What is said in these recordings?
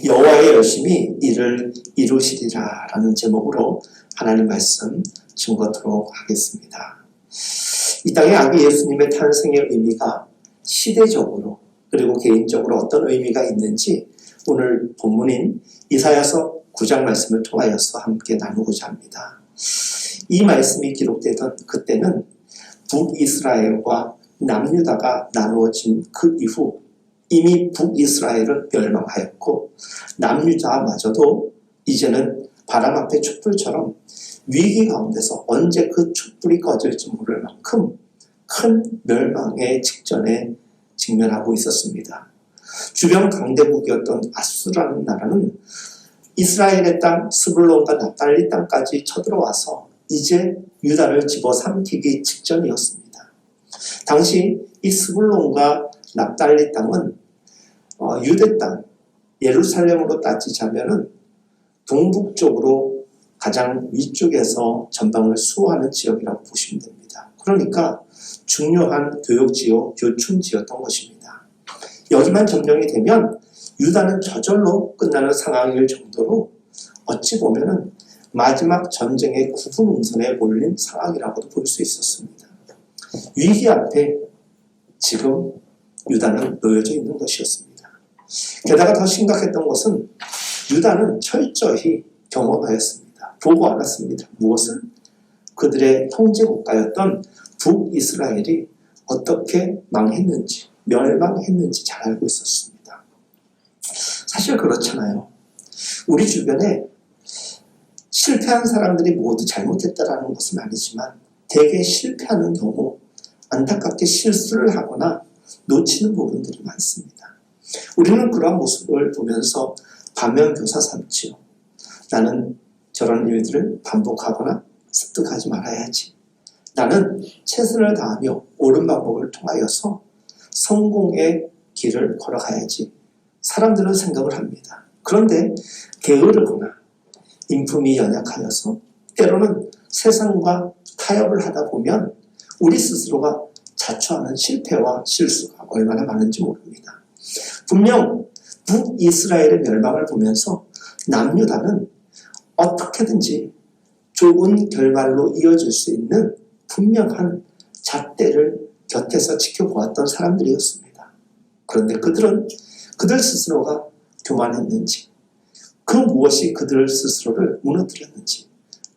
여호와의 열심히 이를 이루시리라 라는 제목으로 하나님 말씀 증거토록 하겠습니다. 이 땅에 아기 예수님의 탄생의 의미가 시대적으로 그리고 개인적으로 어떤 의미가 있는지 오늘 본문인 이사야서 9장 말씀을 통하여서 함께 나누고자 합니다. 이 말씀이 기록되던 그때는 북이스라엘과 남유다가 나누어진 그 이후 이미 북이스라엘은 멸망하였고 남유다마저도 이제는 바람 앞의 촛불처럼 위기 가운데서 언제 그 촛불이 꺼질지 모를 만큼 큰 멸망의 직전에 직면하고 있었습니다. 주변 강대국이었던 아수라는 나라는 이스라엘의 땅 스불론과 납달리 땅까지 쳐들어와서 이제 유다를 집어삼키기 직전이었습니다. 당시 이 스불론과 납달리 땅은 유대 땅, 예루살렘으로 따지자면은 동북쪽으로 가장 위쪽에서 전방을 수호하는 지역이라고 보시면 됩니다. 그러니까 중요한 교육지요, 교충지였던 것입니다. 여기만 점령이 되면 유다는 저절로 끝나는 상황일 정도로 어찌 보면은 마지막 전쟁의 구분음선에 몰린 상황이라고도 볼 수 있었습니다. 위기 앞에 지금 유다는 놓여져 있는 것이었습니다. 게다가 더 심각했던 것은 유다는 철저히 경험하였습니다. 보고 알았습니다. 무엇을? 그들의 형제국가였던 북이스라엘이 어떻게 망했는지, 멸망했는지 잘 알고 있었습니다. 사실 그렇잖아요. 우리 주변에 실패한 사람들이 모두 잘못했다라는 것은 아니지만 대개 실패하는 경우 안타깝게 실수를 하거나 놓치는 부분들이 많습니다. 우리는 그런 모습을 보면서 반면교사 삼지요. 나는 저런 일들을 반복하거나 습득하지 말아야지. 나는 최선을 다하며 옳은 방법을 통하여서 성공의 길을 걸어가야지. 사람들은 생각을 합니다. 그런데 게으르거나 인품이 연약하여서 때로는 세상과 타협을 하다 보면 우리 스스로가 자초하는 실패와 실수가 얼마나 많은지 모릅니다. 분명 북이스라엘의 멸망을 보면서 남유다는 어떻게든지 좋은 결말로 이어질 수 있는 분명한 잣대를 곁에서 지켜보았던 사람들이었습니다. 그런데 그들 스스로가 교만했는지 그 무엇이 그들 스스로를 무너뜨렸는지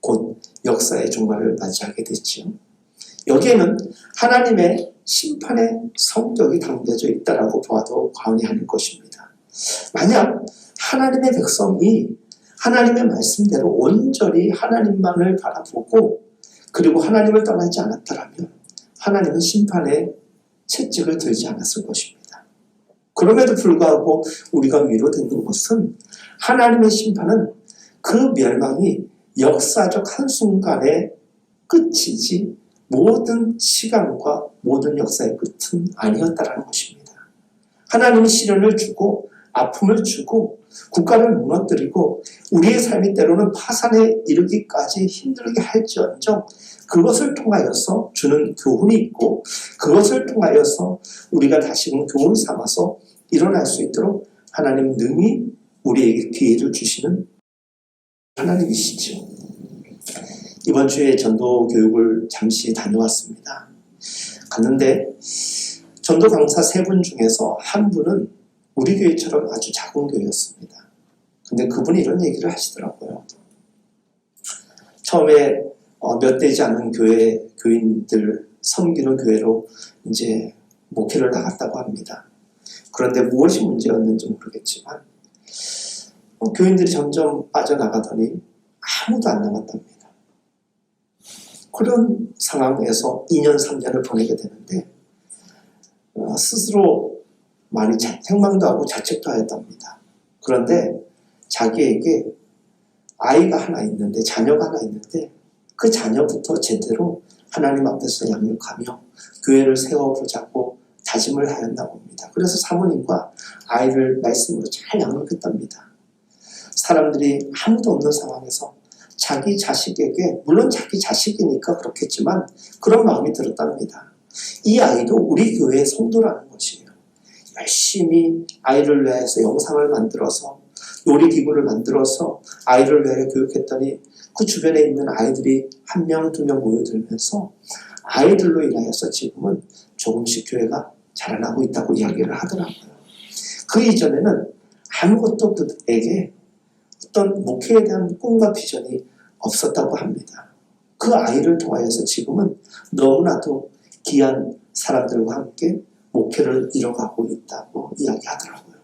곧 역사의 종말을 맞이하게 됐지요. 여기에는 하나님의 심판의 성격이 담겨져 있다라고 보아도 과언이 아닐 것입니다. 만약 하나님의 백성이 하나님의 말씀대로 온전히 하나님만을 바라보고 그리고 하나님을 떠나지 않았더라면 하나님은 심판의 채찍을 들지 않았을 것입니다. 그럼에도 불구하고 우리가 위로되는 것은 하나님의 심판은 그 멸망이 역사적 한순간의 끝이지 모든 시간과 모든 역사의 끝은 아니었다라는 것입니다. 하나님이 시련을 주고 아픔을 주고 국가를 무너뜨리고 우리의 삶이 때로는 파산에 이르기까지 힘들게 할지언정 그것을 통하여서 주는 교훈이 있고 그것을 통하여서 우리가 다시금 교훈 삼아서 일어날 수 있도록 하나님 능히 우리에게 기회를 주시는 하나님이시죠. 이번 주에 전도 교육을 잠시 다녀왔습니다. 갔는데 전도 강사 3분 중에서 한 분은 우리 교회처럼 아주 작은 교회였습니다. 근데 그분이 이런 얘기를 하시더라고요. 처음에 몇 되지 않은 교인들 섬기는 교회로 이제 목회를 나갔다고 합니다. 그런데 무엇이 문제였는지 모르겠지만 교인들이 점점 빠져나가더니 아무도 안 남았답니다. 그런 상황에서 2년, 3년을 보내게 되는데 스스로 많이 생망도 하고 자책도 하였답니다. 그런데 자기에게 아이가 하나 있는데, 자녀가 하나 있는데 그 자녀부터 제대로 하나님 앞에서 양육하며 교회를 세워보자고 다짐을 하였다고 합니다. 그래서 사모님과 아이를 말씀으로 잘 양육했답니다. 사람들이 아무도 없는 상황에서 자기 자식에게, 물론 자기 자식이니까 그렇겠지만 그런 마음이 들었답니다. 이 아이도 우리 교회의 성도라는 것이에요. 열심히 아이를 위해서 영상을 만들어서 놀이기구를 만들어서 아이를 위하여 교육했더니 그 주변에 있는 아이들이 한 명, 두 명 모여들면서 아이들로 인하여서 지금은 조금씩 교회가 자라나고 있다고 이야기를 하더라고요. 그 이전에는 아무것도 그에게 어떤 목회에 대한 꿈과 비전이 없었다고 합니다. 그 아이를 통하여서 지금은 너무나도 귀한 사람들과 함께 목회를 이뤄가고 있다고 이야기하더라고요.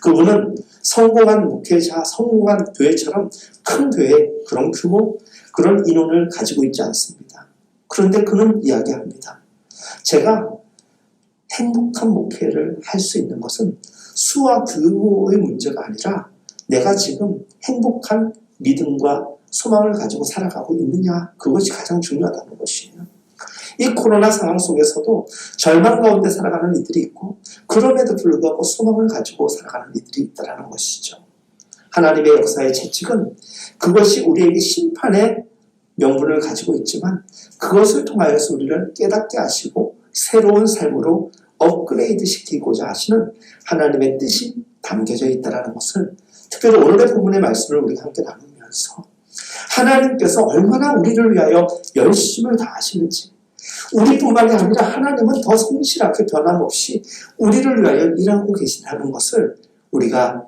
그분은 성공한 목회자, 성공한 교회처럼 큰 교회, 그런 규모, 그런 인원을 가지고 있지 않습니다. 그런데 그는 이야기합니다. 제가 행복한 목회를 할 수 있는 것은 수와 규모의 문제가 아니라 내가 지금 행복한 믿음과 소망을 가지고 살아가고 있느냐, 그것이 가장 중요하다는 것이에요. 이 코로나 상황 속에서도 절망 가운데 살아가는 이들이 있고 그럼에도 불구하고 소망을 가지고 살아가는 이들이 있다는 것이죠. 하나님의 역사의 채찍은 그것이 우리에게 심판의 명분을 가지고 있지만 그것을 통하여서 우리를 깨닫게 하시고 새로운 삶으로 업그레이드 시키고자 하시는 하나님의 뜻이 담겨져 있다는 것을 특별히 오늘의 본문의 말씀을 우리가 함께 나누면서 하나님께서 얼마나 우리를 위하여 열심을 다하시는지, 우리뿐만이 아니라 하나님은 더 성실하게 변함없이 우리를 위하여 일하고 계신다는 것을 우리가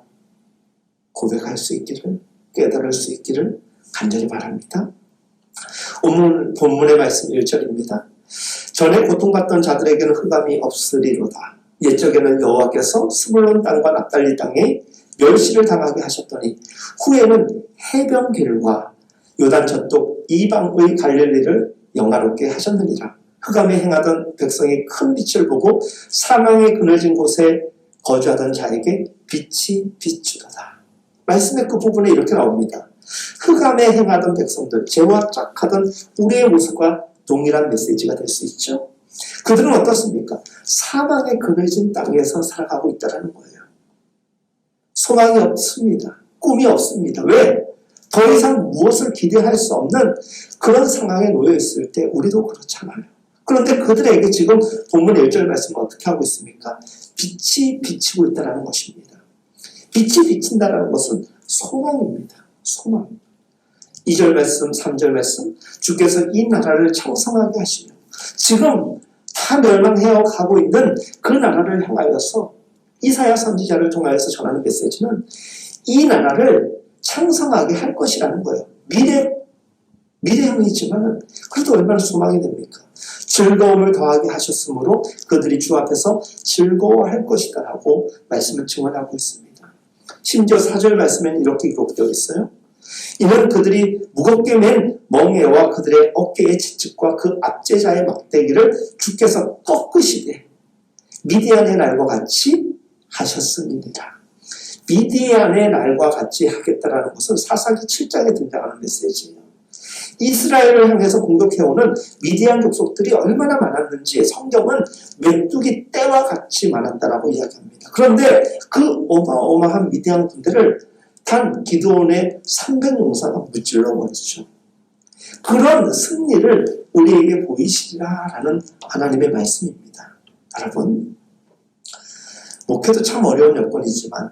고백할 수 있기를, 깨달을 수 있기를 간절히 바랍니다. 오늘 본문의 말씀 1절입니다. 전에 고통받던 자들에게는 흑암이 없으리로다. 옛적에는 여호와께서 스불론 땅과 납달리 땅에 멸시를 당하게 하셨더니 후에는 해변길과 요단 저쪽 이방의 갈릴리를 영화롭게 하셨느니라. 흑암에 행하던 백성이 큰 빛을 보고 사망의 그늘진 곳에 거주하던 자에게 빛이 비추도다. 말씀의 그 부분에 이렇게 나옵니다. 흑암에 행하던 백성들, 죄와 짝하던 우리의 모습과 동일한 메시지가 될 수 있죠. 그들은 어떻습니까? 사망의 그늘진 땅에서 살아가고 있다는 거예요. 소망이 없습니다. 꿈이 없습니다. 왜? 더 이상 무엇을 기대할 수 없는 그런 상황에 놓여 있을 때 우리도 그렇잖아요. 그런데 그들에게 지금 본문 1절 말씀은 어떻게 하고 있습니까? 빛이 비치고 있다는 것입니다. 빛이 비친다는 것은 소망입니다. 소망. 2절 말씀, 3절 말씀, 주께서 이 나라를 창성하게 하시며 지금 다 멸망해어 가고 있는 그 나라를 향하여서 이사야 선지자를 통하여서 전하는 메시지는 이 나라를 창성하게 할 것이라는 거예요. 미래형이지만 그래도 얼마나 소망이 됩니까? 즐거움을 더하게 하셨으므로 그들이 주 앞에서 즐거워할 것이다 라고 말씀을 증언하고 있습니다. 심지어 4절 말씀에는 이렇게 기록되어 있어요. 이는 그들이 무겁게 맨 멍에와 그들의 어깨의 채찍과 그 압제자의 막대기를 주께서 꺾으시되 미디안의 날과 같이 하셨음이니라. 미디안의 날과 같이 하겠다라는 것은 사사기 7장에 등장하는 메시지예요. 이스라엘을 향해서 공격해오는 미디안 족속들이 얼마나 많았는지 성경은 메뚜기 떼와 같이 많았다라고 이야기합니다. 그런데 그 어마어마한 미디안 군대를 단 기드온의 300용사가 무찔러 버리죠. 그런 승리를 우리에게 보이시리라라는 하나님의 말씀입니다. 여러분, 목회도 참 어려운 여건이지만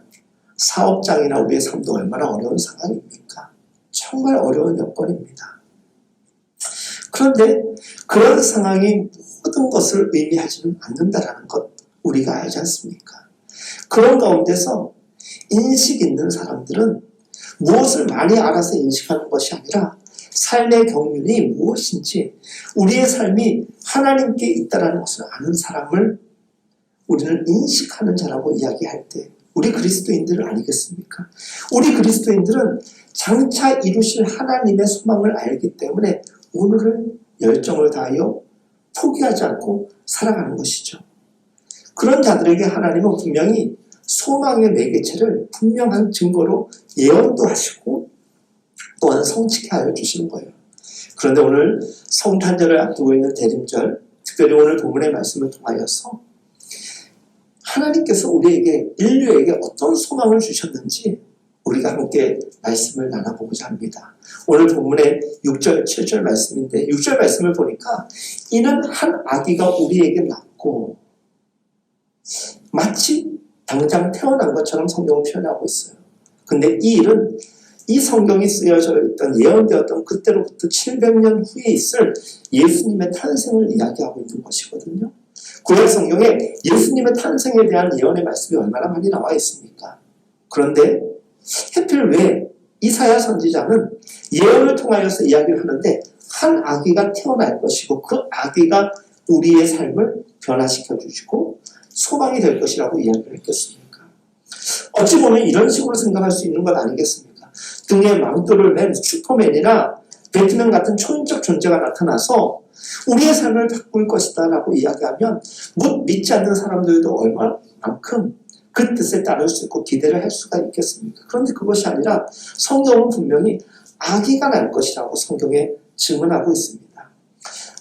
사업장이나 우리의 삶도 얼마나 어려운 상황입니까? 정말 어려운 여건입니다. 그런데 그런 상황이 모든 것을 의미하지는 않는다라는 것 우리가 알지 않습니까? 그런 가운데서 인식 있는 사람들은 무엇을 많이 알아서 인식하는 것이 아니라 삶의 경륜이 무엇인지 우리의 삶이 하나님께 있다는 것을 아는 사람을 우리는 인식하는 자라고 이야기할 때 우리 그리스도인들은 아니겠습니까? 우리 그리스도인들은 장차 이루실 하나님의 소망을 알기 때문에 오늘을 열정을 다하여 포기하지 않고 살아가는 것이죠. 그런 자들에게 하나님은 분명히 소망의 매개체를 분명한 증거로 예언도 하시고 또한 성취케 하여 주시는 거예요. 그런데 오늘 성탄절을 앞두고 있는 대림절, 특별히 오늘 본문의 말씀을 통하여서 하나님께서 우리에게, 인류에게 어떤 소망을 주셨는지 우리가 함께 말씀을 나눠보고자 합니다. 오늘 본문의 6절, 7절 말씀인데 6절 말씀을 보니까 이는 한 아기가 우리에게 낳고 마치 당장 태어난 것처럼 성경을 표현하고 있어요. 근데 이 일은 이 성경이 쓰여져 있던 예언되었던 그때로부터 700년 후에 있을 예수님의 탄생을 이야기하고 있는 것이거든요. 구약 성경에 예수님의 탄생에 대한 예언의 말씀이 얼마나 많이 나와 있습니까? 그런데 하필 왜 이사야 선지자는 예언을 통하여서 이야기를 하는데 한 아기가 태어날 것이고 그 아기가 우리의 삶을 변화시켜 주시고 소망이 될 것이라고 이야기를 했겠습니까? 어찌 보면 이런 식으로 생각할 수 있는 것 아니겠습니까? 등에 망토를 맨 슈퍼맨이나 배트맨 같은 초인적 존재가 나타나서 우리의 삶을 바꿀 것이다 라고 이야기하면 못 믿지 않는 사람들도 얼마만큼 그 뜻에 따를 수 있고 기대를 할 수가 있겠습니까? 그런데 그것이 아니라 성경은 분명히 아기가 날 것이라고 성경에 증언하고 있습니다.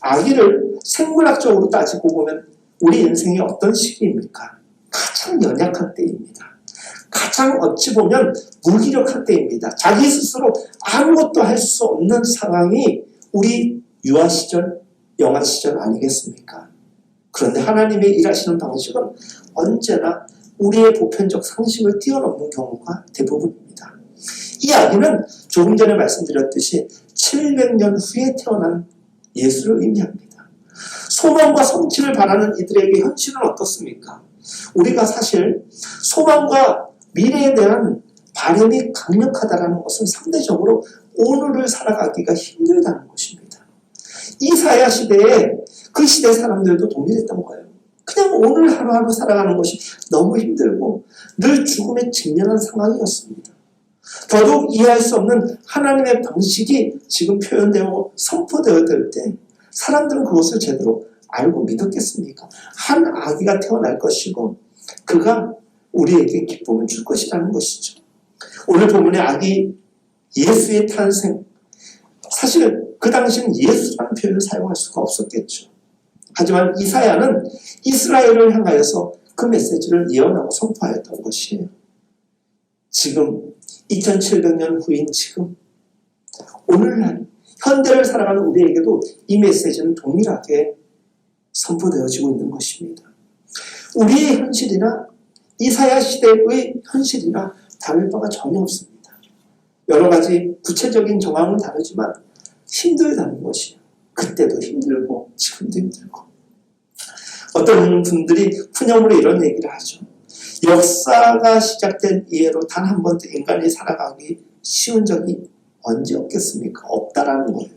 아기를 생물학적으로 따지고 보면 우리 인생이 어떤 시기입니까? 가장 연약한 때입니다. 가장 어찌 보면 무기력한 때입니다. 자기 스스로 아무것도 할 수 없는 상황이 우리 유아 시절, 영아 시절 아니겠습니까? 그런데 하나님의 일하시는 방식은 언제나 우리의 보편적 상식을 뛰어넘는 경우가 대부분입니다. 이 아기는 조금 전에 말씀드렸듯이 700년 후에 태어난 예수를 의미합니다. 소망과 성취를 바라는 이들에게 현실은 어떻습니까? 우리가 사실 소망과 미래에 대한 바람이 강력하다는 것은 상대적으로 오늘을 살아가기가 힘들다는 것입니다. 이사야 시대에 그 시대 사람들도 동일했던 거예요. 그냥 오늘 하루하루 살아가는 것이 너무 힘들고 늘 죽음에 직면한 상황이었습니다. 더더욱 이해할 수 없는 하나님의 방식이 지금 표현되고 선포되어질 때 사람들은 그것을 제대로 알고 믿었겠습니까? 한 아기가 태어날 것이고 그가 우리에게 기쁨을 줄 것이라는 것이죠. 오늘 본문의 아기 예수의 탄생, 사실 그 당시는 예수라는 표현을 사용할 수가 없었겠죠. 하지만 이사야는 이스라엘을 향하여서 그 메시지를 예언하고 선포하였던 것이에요. 지금 2700년 후인 지금 오늘날 현대를 살아가는 우리에게도 이 메시지는 동일하게 선포되어지고 있는 것입니다. 우리의 현실이나 이사야 시대의 현실이나 다를 바가 전혀 없습니다. 여러 가지 구체적인 정황은 다르지만 힘들다는 것이에요. 그때도 힘들고 지금도 힘들고. 어떤 분들이 푸념으로 이런 얘기를 하죠. 역사가 시작된 이후로 단 한 번도 인간이 살아가기 쉬운 적이 언제 없겠습니까? 없다라는 거예요.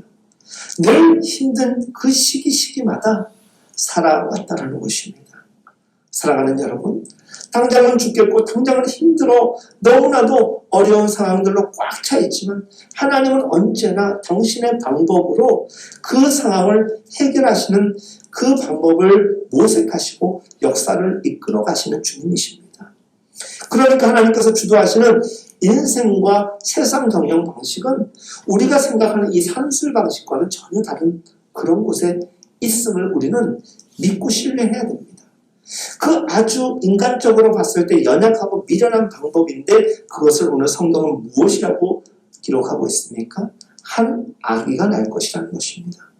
늘 힘든 그 시기마다 살아왔다라는 것입니다. 사랑하는 여러분, 당장은 죽겠고 당장은 힘들어 너무나도 어려운 상황들로 꽉 차 있지만 하나님은 언제나 당신의 방법으로 그 상황을 해결하시는 그 방법을 모색하시고 역사를 이끌어 가시는 주님이십니다. 그러니까 하나님께서 주도하시는 인생과 세상 경영 방식은 우리가 생각하는 이 산술 방식과는 전혀 다른 그런 곳에 있음을 우리는 믿고 신뢰해야 됩니다. 그 아주 인간적으로 봤을 때 연약하고 미련한 방법인데 그것을 오늘 성경은 무엇이라고 기록하고 있습니까? 한 아기가 날 것이라는 것입니다.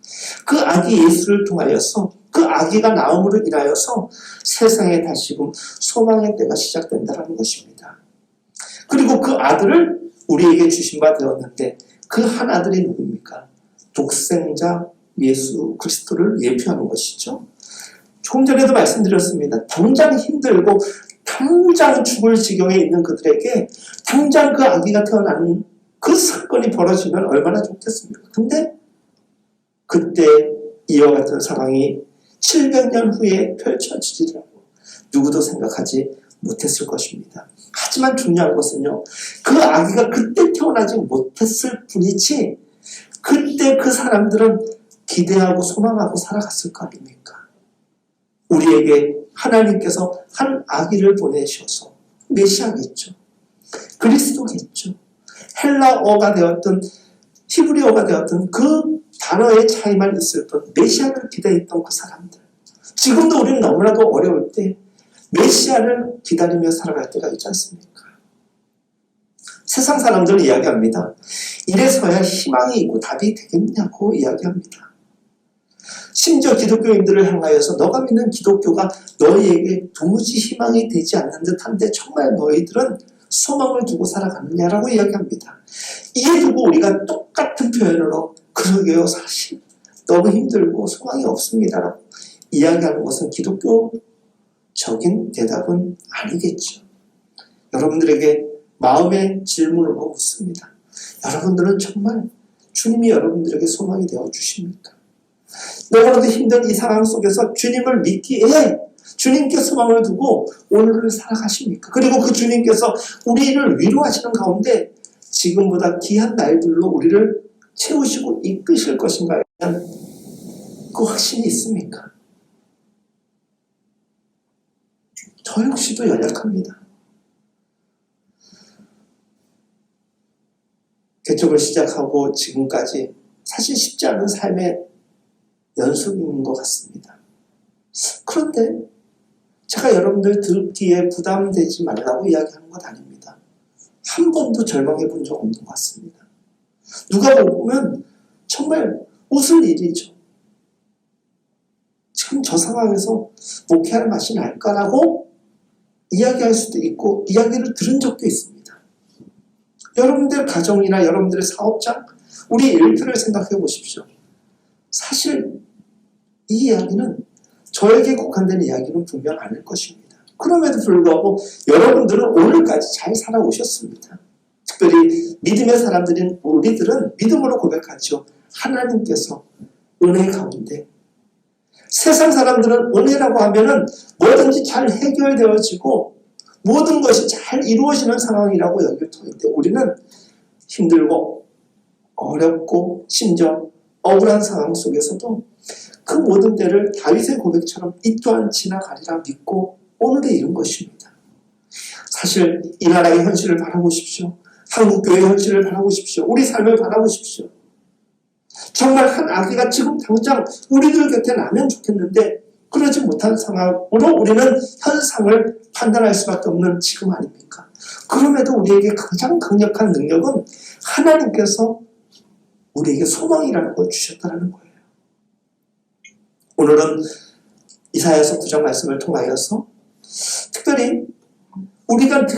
그 아기 예수를 통하여서 그 아기가 나옴으로 인하여서 세상에 다시금 소망의 때가 시작된다는 것입니다. 그리고 그 아들을 우리에게 주신 바 되었는데 그 한 아들이 누굽니까? 독생자 예수 그리스도를 예표하는 것이죠. 조금 전에도 말씀드렸습니다. 당장 힘들고 당장 죽을 지경에 있는 그들에게 당장 그 아기가 태어나는 그 사건이 벌어지면 얼마나 좋겠습니까? 근데 그때 이와 같은 상황이 700년 후에 펼쳐지리라고 누구도 생각하지 못했을 것입니다. 하지만 중요한 것은요. 그 아기가 그때 태어나지 못했을 뿐이지 그때 그 사람들은 기대하고 소망하고 살아갔을 거 아닙니까? 우리에게 하나님께서 한 아기를 보내셔서 메시아겠죠. 그리스도겠죠. 헬라어가 되었던 히브리어가 되었던 그 단어의 차이만 있을 뿐 메시아를 기다렸던 그 사람들. 지금도 우리는 너무나도 어려울 때 메시아를 기다리며 살아갈 때가 있지 않습니까? 세상 사람들은 이야기합니다. 이래서야 희망이 있고 답이 되겠냐고 이야기합니다. 심지어 기독교인들을 향하여서 너가 믿는 기독교가 너희에게 도무지 희망이 되지 않는 듯한데 정말 너희들은 소망을 두고 살아가느냐라고 이야기합니다. 이에 두고 우리가 똑같은 표현으로 그러게요, 사실 너무 힘들고 소망이 없습니다라고 이야기하는 것은 기독교적인 대답은 아니겠죠. 여러분들에게 마음의 질문으로 묻습니다. 여러분들은 정말 주님이 여러분들에게 소망이 되어 주십니까? 너무나도 힘든 이 상황 속에서 주님을 믿기에 주님께 소망을 두고 오늘을 살아가십니까? 그리고 그 주님께서 우리를 위로하시는 가운데 지금보다 귀한 날들로 우리를 채우시고 이끄실 것인가에 대한 그 확신이 있습니까? 저 역시도 연약합니다. 개척을 시작하고 지금까지 사실 쉽지 않은 삶의 연속인 것 같습니다. 그런데 제가 여러분들 듣기에 부담되지 말라고 이야기하는 것 아닙니다. 한 번도 절망해 본 적 없는 것 같습니다. 누가 보면 정말 웃을 일이죠. 지금 저 상황에서 목회할 맛이 날까라고 이야기할 수도 있고 이야기를 들은 적도 있습니다. 여러분들 가정이나 여러분들의 사업장, 우리 일들을 생각해 보십시오. 사실 이 이야기는 저에게 국한된 이야기는 분명 아닐 것입니다. 그럼에도 불구하고 여러분들은 오늘까지 잘 살아오셨습니다. 특별히 믿음의 사람들인 우리들은 믿음으로 고백하죠. 하나님께서 은혜 가운데, 세상 사람들은 은혜라고 하면은 뭐든지 잘 해결되어지고 모든 것이 잘 이루어지는 상황이라고 여길 터인데 우리는 힘들고 어렵고 심지어 억울한 상황 속에서도 그 모든 때를 다윗의 고백처럼 이 또한 지나가리라 믿고 오늘에 이른 것입니다. 사실 이 나라의 현실을 바라보십시오. 한국교회의 현실을 바라보십시오. 우리 삶을 바라보십시오. 정말 한 아기가 지금 당장 우리들 곁에 나면 좋겠는데 그러지 못한 상황으로 우리는 현상을 판단할 수밖에 없는 지금 아닙니까? 그럼에도 우리에게 가장 강력한 능력은 하나님께서 우리에게 소망이라는 걸 주셨다는 거예요. 오늘은 이사야서 9장 말씀을 통하여서 특별히 우리가 늘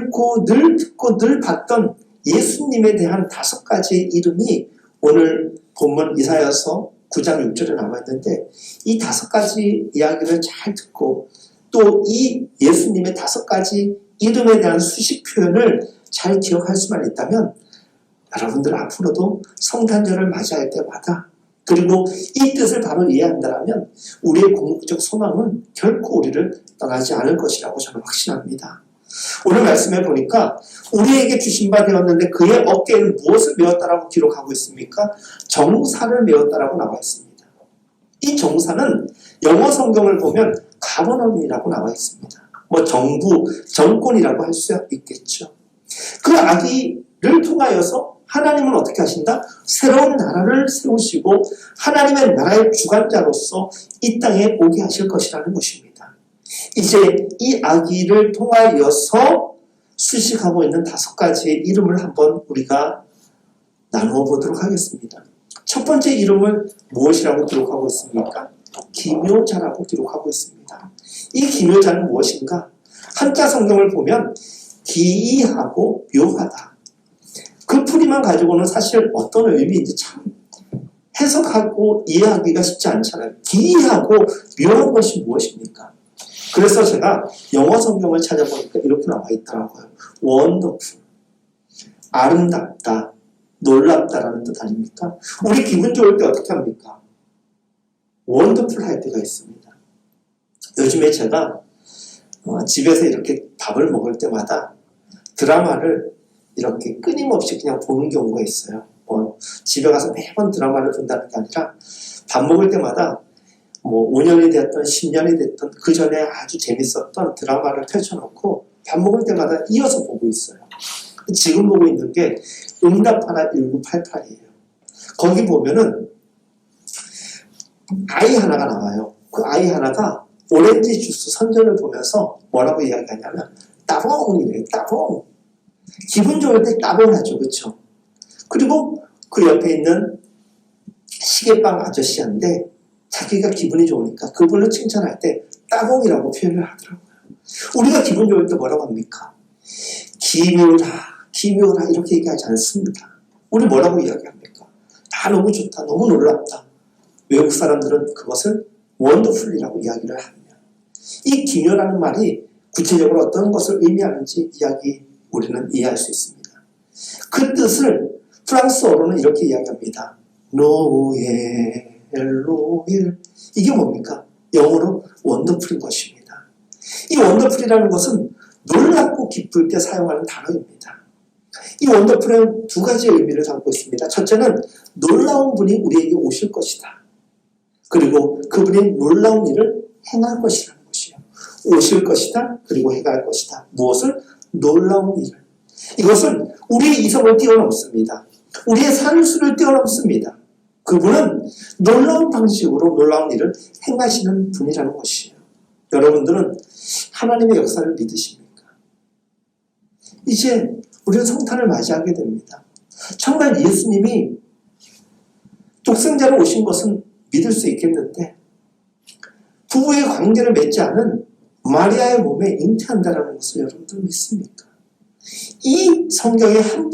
읽고 늘 듣고 늘 봤던 예수님에 대한 5가지의 이름이 오늘 본문 이사야서 9장 6절에 나와 있는데 이 5가지 이야기를 잘 듣고 또 이 예수님의 5가지 이름에 대한 수식 표현을 잘 기억할 수만 있다면 여러분들 앞으로도 성탄절을 맞이할 때마다 그리고 이 뜻을 바로 이해한다면 우리의 궁극적 소망은 결코 우리를 떠나지 않을 것이라고 저는 확신합니다. 오늘 말씀해 보니까 우리에게 주신 바 되었는데 그의 어깨에는 무엇을 메었다라고 기록하고 있습니까? 정사를 메었다라고 나와 있습니다. 이 정사는 영어 성경을 보면 가버넌이라고 나와 있습니다. 뭐 정부, 정권이라고 할 수 있겠죠. 그 아기를 통하여서 하나님은 어떻게 하신다? 새로운 나라를 세우시고 하나님의 나라의 주관자로서 이 땅에 오게 하실 것이라는 것입니다. 이제 이 아기를 통하여서 수식하고 있는 5가지의 이름을 한번 우리가 나누어 보도록 하겠습니다. 첫 번째 이름을 무엇이라고 기록하고 있습니까? 기묘자라고 기록하고 있습니다. 이 기묘자는 무엇인가? 한자 성경을 보면 기이하고 묘하다. 그 풀이만 가지고는 사실 어떤 의미인지 참 해석하고 이해하기가 쉽지 않잖아요. 기이하고 묘한 것이 무엇입니까? 그래서 제가 영어 성경을 찾아보니까 이렇게 나와 있더라고요. 원더풀, 아름답다, 놀랍다라는 뜻 아닙니까? 우리 기분 좋을 때 어떻게 합니까? 원더풀 할 때가 있습니다. 요즘에 제가 집에서 이렇게 밥을 먹을 때마다 드라마를 이렇게 끊임없이 그냥 보는 경우가 있어요. 집에 가서 매번 드라마를 본다는 게 아니라 밥 먹을 때마다 5년이 됐든 10년이 됐든 그 전에 아주 재밌었던 드라마를 펼쳐놓고 밥 먹을 때마다 이어서 보고 있어요. 지금 보고 있는 게 응답하라 1988이에요. 거기 보면은 아이 하나가 나와요. 그 아이 하나가 오렌지 주스 선전을 보면서 뭐라고 이야기하냐면 따봉이래요. 따봉. 기분 좋을 때 따봉하죠. 그렇죠? 그리고 그 옆에 있는 시계빵 아저씨한테 자기가 기분이 좋으니까 그분을 칭찬할 때 따봉이라고 표현을 하더라고요. 우리가 기분 좋을 때 뭐라고 합니까? 기묘라 이렇게 얘기하지 않습니다. 우리 뭐라고 이야기합니까? 다 너무 좋다, 너무 놀랍다. 외국 사람들은 그것을 원더풀이라고 이야기를 하며, 이 기묘라는 말이 구체적으로 어떤 것을 의미하는지 우리는 이해할 수 있습니다. 그 뜻을 프랑스어로는 이렇게 이야기합니다. 노엘, 로일. 이게 뭡니까? 영어로 원더풀인 것입니다. 이 원더풀이라는 것은 놀랍고 기쁠 때 사용하는 단어입니다. 이 원더풀은 두 가지 의미를 담고 있습니다. 첫째는 놀라운 분이 우리에게 오실 것이다. 그리고 그분이 놀라운 일을 행할 것이라는 것이에요. 오실 것이다. 그리고 행할 것이다. 무엇을? 놀라운 일을. 이것은 우리의 이성을 뛰어넘습니다. 우리의 산수를 뛰어넘습니다. 그분은 놀라운 방식으로 놀라운 일을 행하시는 분이라는 것이에요. 여러분들은 하나님의 역사를 믿으십니까? 이제 우리는 성탄을 맞이하게 됩니다. 정말 예수님이 독생자로 오신 것은 믿을 수 있겠는데, 부부의 관계를 맺지 않은 마리아의 몸에 잉태한다는 것을 여러분들 믿습니까? 이 성경의 한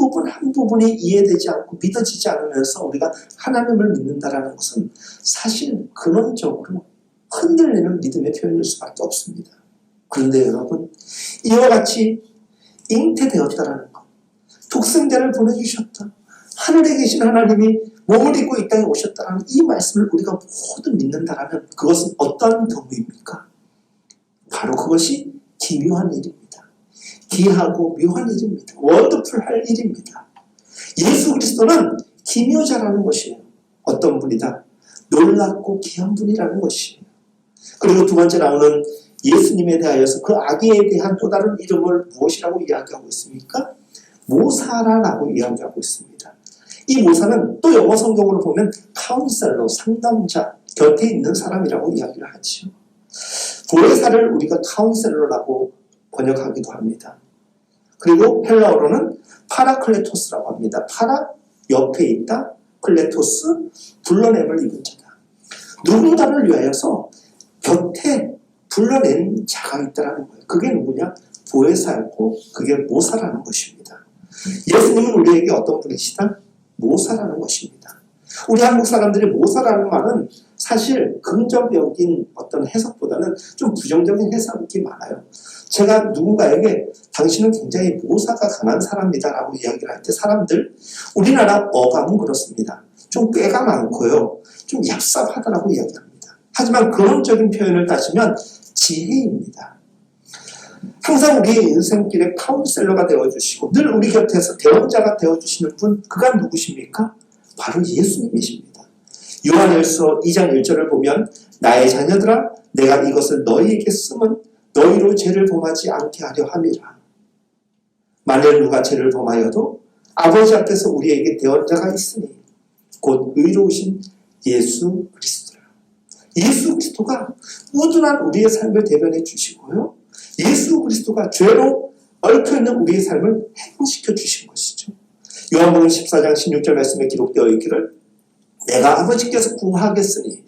부분이 이해되지 않고 믿어지지 않으면서 우리가 하나님을 믿는다는 것은 사실 근원적으로 흔들리는 믿음의 표현일 수밖에 없습니다. 그런데 여러분, 이와 같이 잉태되었다라는 것, 독생자를 보내주셨다, 하늘에 계신 하나님이 몸을 입고 이 땅에 오셨다는 이 말씀을 우리가 모두 믿는다면 그것은 어떤 경우입니까? 바로 그것이 기묘한 일입니다. 기하고 묘한 일입니다. 원더풀할 일입니다. 예수 그리스도는 기묘자라는 것이에요. 어떤 분이다? 놀랍고 귀한 분이라는 것이에요. 그리고 두 번째 나오는 예수님에 대하여서 그 아기에 대한 또 다른 이름을 무엇이라고 이야기하고 있습니까? 모사라라고 이야기하고 있습니다. 이 모사는 또 영어 성경으로 보면 카운셀러, 상담자, 곁에 있는 사람이라고 이야기를 하죠. 보혜사를 우리가 카운셀러라고 번역하기도 합니다. 그리고 헬라어로는 파라클레토스라고 합니다. 파라, 옆에 있다, 클레토스, 불러냄을 입은 자다. 누군가를 위하여서 곁에 불러낸 자가 있다는 거예요. 그게 누구냐? 보혜사였고 그게 모사라는 것입니다. 예수님은 우리에게 어떤 분이시다? 모사라는 것입니다. 우리 한국 사람들이 모사라는 말은 사실 긍정적인 어떤 해석보다는 좀 부정적인 해석이 많아요. 제가 누군가에게 당신은 굉장히 모사가 강한 사람이다 라고 이야기를 할 때 사람들, 우리나라 어감은 그렇습니다. 좀 꾀가 많고요, 좀 얍삽하다라고 이야기합니다. 하지만 근원적인 표현을 따지면 지혜입니다. 항상 우리의 인생길에 카운셀러가 되어주시고 늘 우리 곁에서 대원자가 되어주시는 분, 그가 누구십니까? 바로 예수님이십니다. 요한일서 2장 1절을 보면 나의 자녀들아 내가 이것을 너희에게 쓰면 너희로 죄를 범하지 않게 하려 함이라. 만일 누가 죄를 범하여도 아버지 앞에서 우리에게 대원자가 있으니 곧 의로우신 예수 그리스도라. 예수 그리스도가 우둔한 우리의 삶을 대변해 주시고요, 예수 그리스도가 죄로 얽혀있는 우리의 삶을 해방시켜 주신 것이죠. 요한복음 14장 16절 말씀에 기록되어 있기를 내가 아버지께서 구하겠으니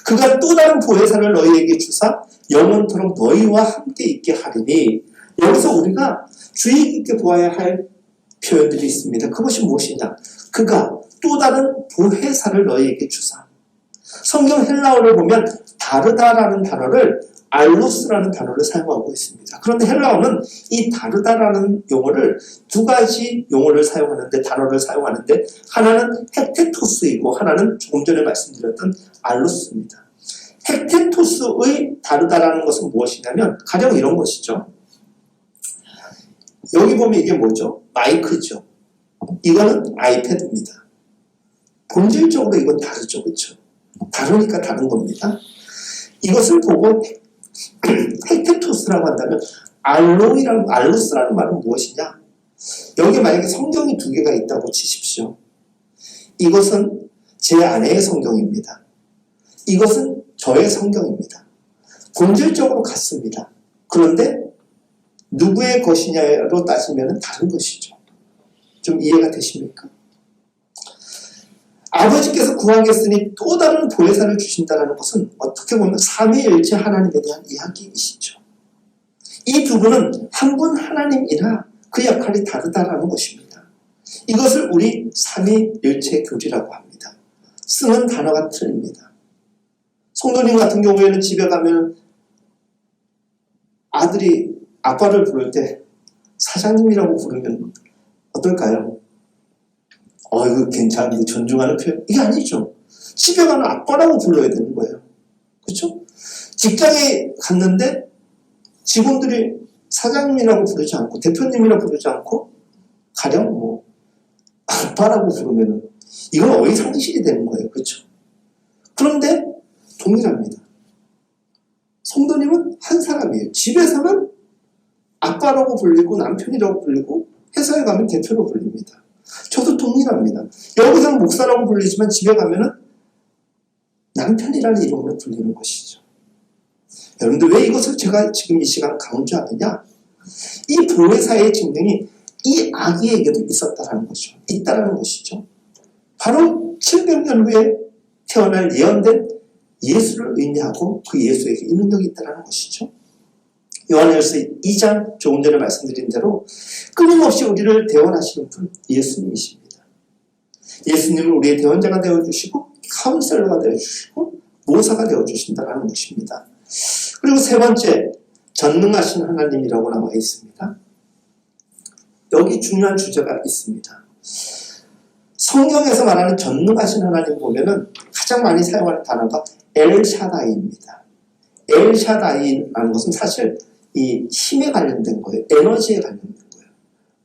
그가 또 다른 보혜사를 너희에게 주사 영원토록 너희와 함께 있게 하리니. 여기서 우리가 주의 깊게 보아야 할 표현들이 있습니다. 그것이 무엇이냐? 그가 또 다른 보혜사를 너희에게 주사. 성경 헬라어를 보면 다르다라는 단어를 알로스라는 단어를 사용하고 있습니다. 그런데 헬라어는 이 다르다라는 용어를 두 가지 용어를 사용하는데, 단어를 사용하는데, 하나는 헥테토스이고 하나는 조금 전에 말씀드렸던 알로스입니다. 헥테토스의 다르다라는 것은 무엇이냐면 가령 이런 것이죠. 여기 보면 이게 뭐죠? 마이크죠. 이거는 아이패드입니다. 본질적으로 이건 다르죠. 그렇죠? 다르니까 다른 겁니다. 이것을 보고 헥테토스라고 한다면 알로스라는 말은 무엇이냐? 여기 만약에 성경이 두 개가 있다고 치십시오. 이것은 제 아내의 성경입니다. 이것은 저의 성경입니다. 본질적으로 같습니다. 그런데 누구의 것이냐로 따지면 다른 것이죠. 좀 이해가 되십니까? 아버지께서 구하겠으니 또 다른 보혜사를 주신다는 것은 어떻게 보면 삼위일체 하나님에 대한 이야기이시죠. 이 두 분은 한 분 하나님이나 그 역할이 다르다라는 것입니다. 이것을 우리 삼위일체 교리라고 합니다. 쓰는 단어가 틀립니다. 성도님 같은 경우에는 집에 가면 아들이 아빠를 부를 때 사장님이라고 부르면 어떨까요? 이거 괜찮은데 존중하는 표현? 이게 아니죠. 집에 가면 아빠라고 불러야 되는 거예요. 그렇죠? 직장에 갔는데 직원들이 사장님이라고 부르지 않고 대표님이라고 부르지 않고 가령 아빠라고 부르면 이건 어휘상실이 되는 거예요. 그렇죠? 그런데 동일합니다. 성도님은 한 사람이에요. 집에서는 아빠라고 불리고 남편이라고 불리고 회사에 가면 대표로 불립니다. 저도 동일합니다. 여기서는 목사라고 불리지만 집에 가면은 남편이라는 이름으로 불리는 것이죠. 여러분들 왜 이것을 제가 지금 이 시간 강조하느냐? 이 보혜사의 증명이 이 아기에게도 있었다라는 것이죠. 있다라는 것이죠. 바로 700년 후에 태어날 예언된 예수를 의미하고 그 예수에게 이 능력이 있다라는 것이죠. 요한일서 2장 조금 전에 말씀드린 대로 끊임없이 우리를 대원하시는 분 예수님이십니다. 예수님을 우리의 대원자가 되어주시고 카운셀러가 되어주시고 모사가 되어주신다는 것입니다. 그리고 세 번째, 전능하신 하나님이라고 나와 있습니다. 여기 중요한 주제가 있습니다. 성경에서 말하는 전능하신 하나님 보면은 가장 많이 사용하는 단어가 엘샤다이입니다. 엘샤다이라는 것은 사실 이 힘에 관련된 거예요. 에너지에 관련된 거예요.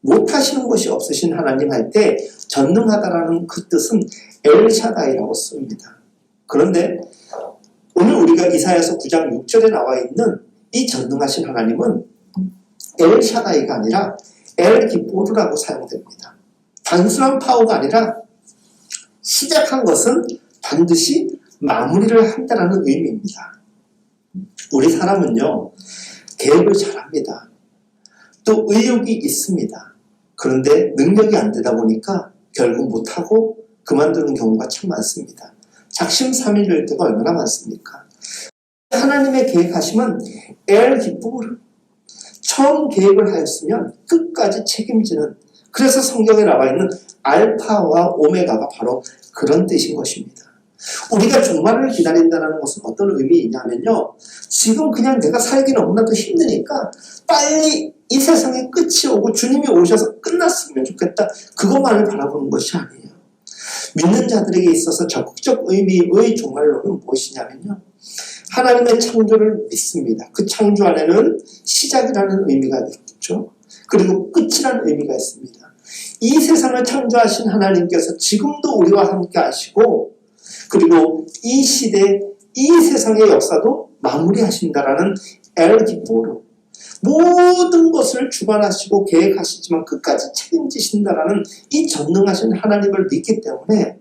못하시는 것이 없으신 하나님 할 때 전능하다라는 그 뜻은 엘샤다이라고 씁니다. 그런데 오늘 우리가 이사야서 9장 6절에 나와 있는 이 전능하신 하나님은 엘샤다이가 아니라 엘기보르라고 사용됩니다. 단순한 파워가 아니라 시작한 것은 반드시 마무리를 한다는 의미입니다. 우리 사람은요, 계획을 잘합니다. 또 의욕이 있습니다. 그런데 능력이 안 되다 보니까 결국 못하고 그만두는 경우가 참 많습니다. 작심삼일일 때가 얼마나 많습니까? 하나님의 계획하심은 엘기보르, 처음 계획을 하였으면 끝까지 책임지는, 그래서 성경에 나와 있는 알파와 오메가가 바로 그런 뜻인 것입니다. 우리가 종말을 기다린다는 것은 어떤 의미이냐면요, 지금 그냥 내가 살기 너무나도 힘드니까 빨리 이 세상에 끝이 오고 주님이 오셔서 끝났으면 좋겠다, 그것만을 바라보는 것이 아니에요. 믿는 자들에게 있어서 적극적 의미의 종말론은 무엇이냐면요, 하나님의 창조를 믿습니다. 그 창조 안에는 시작이라는 의미가 있죠. 그리고 끝이라는 의미가 있습니다. 이 세상을 창조하신 하나님께서 지금도 우리와 함께 하시고, 그리고 이 시대, 이 세상의 역사도 마무리하신다라는 엘기보르, 모든 것을 주관하시고 계획하시지만 끝까지 책임지신다라는 이 전능하신 하나님을 믿기 때문에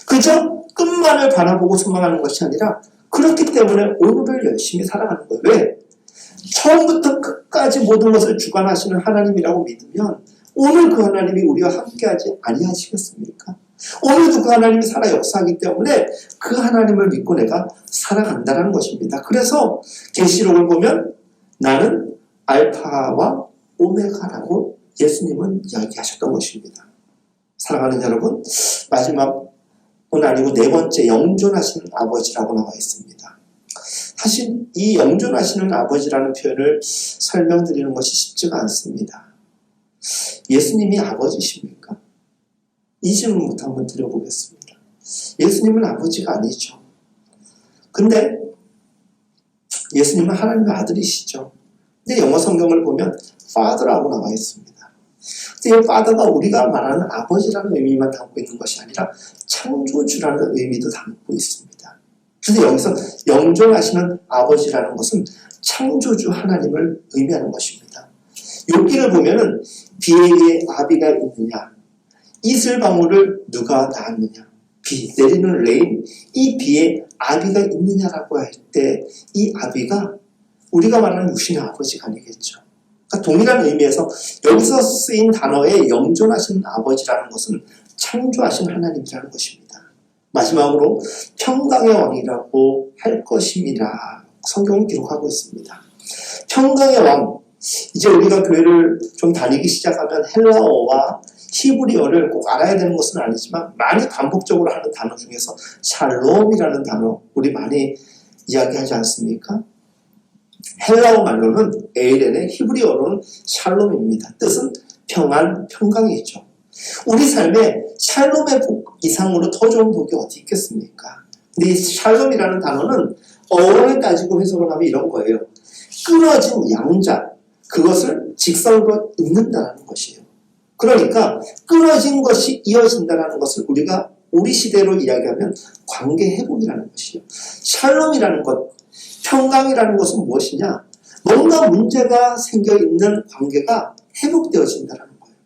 그저 끝만을 바라보고 소망하는 것이 아니라, 그렇기 때문에 오늘을 열심히 살아가는 거예요. 왜? 처음부터 끝까지 모든 것을 주관하시는 하나님이라고 믿으면 오늘 그 하나님이 우리와 함께하지 아니하시겠습니까? 오늘도 그 하나님이 살아 역사하기 때문에 그 하나님을 믿고 내가 살아간다는 것입니다. 그래서 계시록을 보면 나는 알파와 오메가라고 예수님은 이야기하셨던 것입니다. 사랑하는 여러분, 마지막은 아니고 네 번째, 영존하시는 아버지라고 나와 있습니다. 사실 이 영존하시는 아버지라는 표현을 설명드리는 것이 쉽지가 않습니다. 예수님이 아버지십니까? 이 질문부터 한번 드려보겠습니다. 예수님은 아버지가 아니죠. 근데 예수님은 하나님의 아들이시죠. 근데 영어 성경을 보면 Father라고 나와 있습니다. 근데 이 Father가 우리가 말하는 아버지라는 의미만 담고 있는 것이 아니라 창조주라는 의미도 담고 있습니다. 그래서 여기서 영존하시는 아버지라는 것은 창조주 하나님을 의미하는 것입니다. 욥기를 보면은 비에게 아비가 있느냐, 이슬방울을 누가 낳았느냐, 비 내리는 레인, 이 비에 아비가 있느냐라고 할 때 이 아비가 우리가 말하는 육신의 아버지가 아니겠죠. 그러니까 동일한 의미에서 여기서 쓰인 단어의 영존하신 아버지라는 것은 창조하신 하나님이라는 것입니다. 마지막으로 평강의 왕이라고 할 것임이라 성경은 기록하고 있습니다. 평강의 왕, 이제 우리가 교회를 좀 다니기 시작하면 헬라어와 히브리어를 꼭 알아야 되는 것은 아니지만 많이 반복적으로 하는 단어 중에서 샬롬이라는 단어 우리 많이 이야기하지 않습니까? 헬라어 말로는 에이렌의 히브리어로는 샬롬입니다. 뜻은 평안, 평강이죠. 우리 삶에 샬롬의 복 이상으로 더 좋은 복이 어디 있겠습니까? 근데 이 샬롬이라는 단어는 어원을 따지고 해석을 하면 이런 거예요. 끊어진 양자, 그것을 직설로 잇는다는 것이에요. 그러니까 끊어진 것이 이어진다는 것을 우리가 우리 시대로 이야기하면 관계 회복이라는 것이에요. 샬롬이라는 것, 평강이라는 것은 무엇이냐? 뭔가 문제가 생겨 있는 관계가 회복되어진다는 거예요.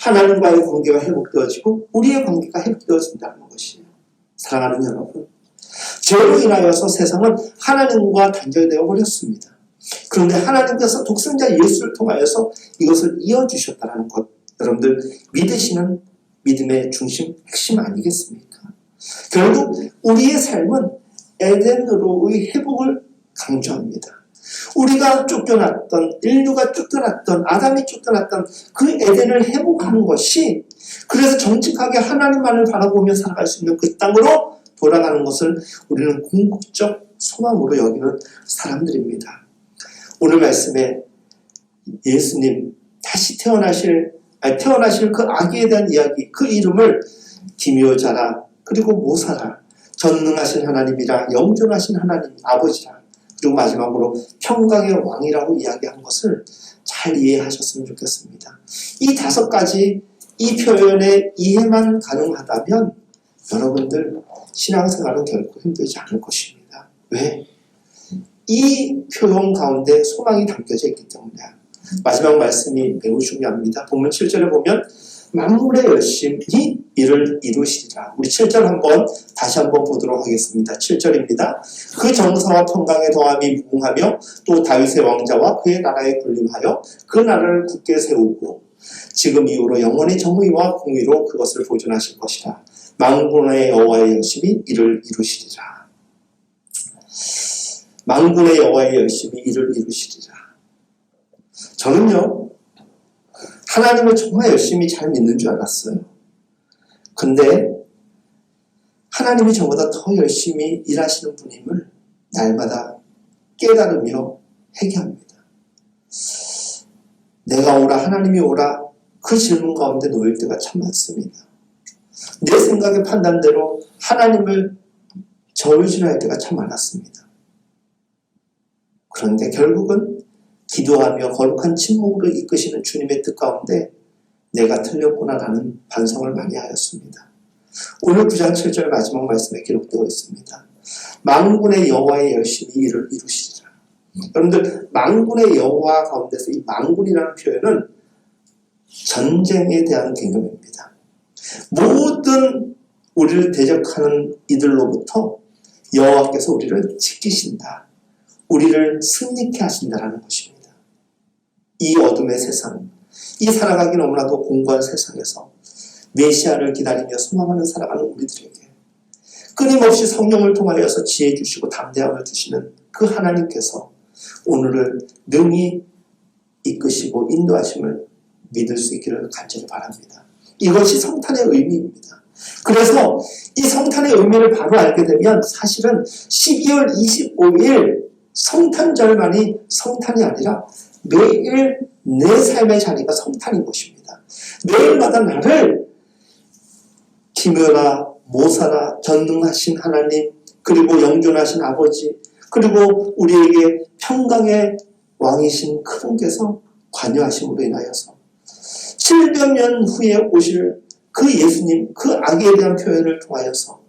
하나님과의 관계가 회복되어지고 우리의 관계가 회복되어진다는 것이에요. 사랑하는 여러분, 죄로 인하여서 세상은 하나님과 단절되어 버렸습니다. 그런데 하나님께서 독생자 예수를 통하여서 이것을 이어주셨다는 것, 여러분들 믿으시는 믿음의 중심, 핵심 아니겠습니까? 결국 우리의 삶은 에덴으로의 회복을 강조합니다. 우리가 쫓겨났던, 인류가 쫓겨났던, 아담이 쫓겨났던 그 에덴을 회복하는 것이, 그래서 정직하게 하나님만을 바라보며 살아갈 수 있는 그 땅으로 돌아가는 것을 우리는 궁극적 소망으로 여기는 사람들입니다. 오늘 말씀에 예수님 다시 태어나실 그 아기에 대한 이야기, 그 이름을 기묘자라, 그리고 모사라, 전능하신 하나님이라, 영존하신 하나님 아버지라, 그리고 마지막으로 평강의 왕이라고 이야기한 것을 잘 이해하셨으면 좋겠습니다. 이 5가지 이 표현의 이해만 가능하다면 여러분들 신앙생활은 결코 힘들지 않을 것입니다. 왜? 이 표현 가운데 소망이 담겨져 있기 때문에. 마지막 말씀이 매우 중요합니다. 본문 7절에 보면 만물의 열심히 이를 이루시리라. 우리 7절 다시 한번 보도록 하겠습니다. 7절입니다. 그 정사와 평강의 더함이 무궁하며 또 다윗의 왕자와 그의 나라에 군림하여 그 나라를 굳게 세우고 지금 이후로 영원히 정의와 공의로 그것을 보존하실 것이라. 만군의 여호와의 열심히 이를 이루시리라. 만군의 여호와의 열심히 이를 이루시리라. 저는요, 하나님을 정말 열심히 잘 믿는 줄 알았어요. 근데 하나님이 저보다 더 열심히 일하시는 분임을 날마다 깨달으며 회개합니다. 내가 오라, 하나님이 오라, 그 질문 가운데 놓일 때가 참 많습니다. 내 생각의 판단대로 하나님을 저울질할 때가 참 많았습니다. 그런데 결국은 기도하며 거룩한 침묵으로 이끄시는 주님의 뜻 가운데 내가 틀렸구나라는 반성을 많이 하였습니다. 오늘 9장 7절 마지막 말씀에 기록되어 있습니다. 만군의 여호와의 열심히 이를 이루시리라. 여러분들, 만군의 여호와 가운데서 이 만군이라는 표현은 전쟁에 대한 개념입니다. 모든 우리를 대적하는 이들로부터 여호와께서 우리를 지키신다. 우리를 승리케 하신다라는 것입니다. 이 어둠의 세상, 이 살아가기 너무나도 공고한 세상에서 메시아를 기다리며 소망하는 살아가는 우리들에게 끊임없이 성령을 통하여서 지혜 주시고 담대함을 주시는 그 하나님께서 오늘을 능히 이끄시고 인도하심을 믿을 수 있기를 간절히 바랍니다. 이것이 성탄의 의미입니다. 그래서 이 성탄의 의미를 바로 알게 되면 사실은 12월 25일 성탄절만이 성탄이 아니라 매일 내 삶의 자리가 성탄인 것입니다. 매일마다 나를 기묘라, 모사라, 전능하신 하나님, 그리고 영존하신 아버지, 그리고 우리에게 평강의 왕이신 그분께서 관여하심으로 인하여서 700년 후에 오실 그 예수님, 그 아기에 대한 표현을 통하여서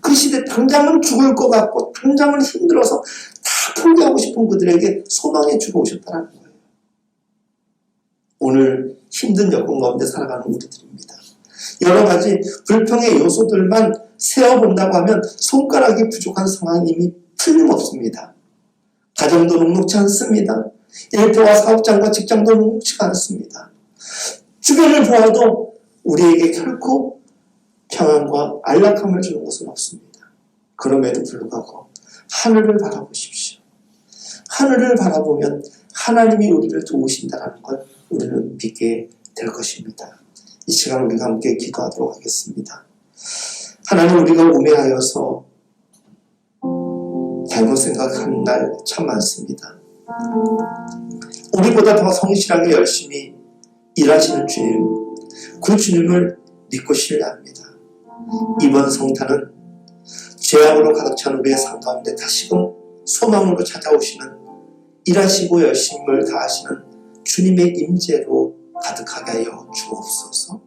그 시대 당장은 죽을 것 같고 당장은 힘들어서 다 포기하고 싶은 그들에게 소망의 주가 오셨다는 거예요. 오늘 힘든 여건 가운데 살아가는 우리들입니다. 여러 가지 불평의 요소들만 세어본다고 하면 손가락이 부족한 상황이 이미 틀림없습니다. 가정도 녹록지 않습니다. 일터와 사업장과 직장도 녹록지가 않습니다. 주변을 보아도 우리에게 결코 평안과 안락함을 주는 것은 없습니다. 그럼에도 불구하고 하늘을 바라보십시오. 하늘을 바라보면 하나님이 우리를 도우신다는 걸 우리는 믿게 될 것입니다. 이 시간 우리가 함께 기도하도록 하겠습니다. 하나님, 우리가 우매하여서 잘못 생각하는 날 참 많습니다. 우리보다 더 성실하게 열심히 일하시는 주님, 그 주님을 믿고 신뢰합니다. 이번 성탄은 죄악으로 가득 찬 우리의 삶 가운데 다시금 소망으로 찾아오시는, 일하시고 열심을 다하시는 주님의 임재로 가득하게 하여 주옵소서.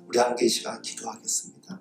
우리 함께 이 시간 기도하겠습니다.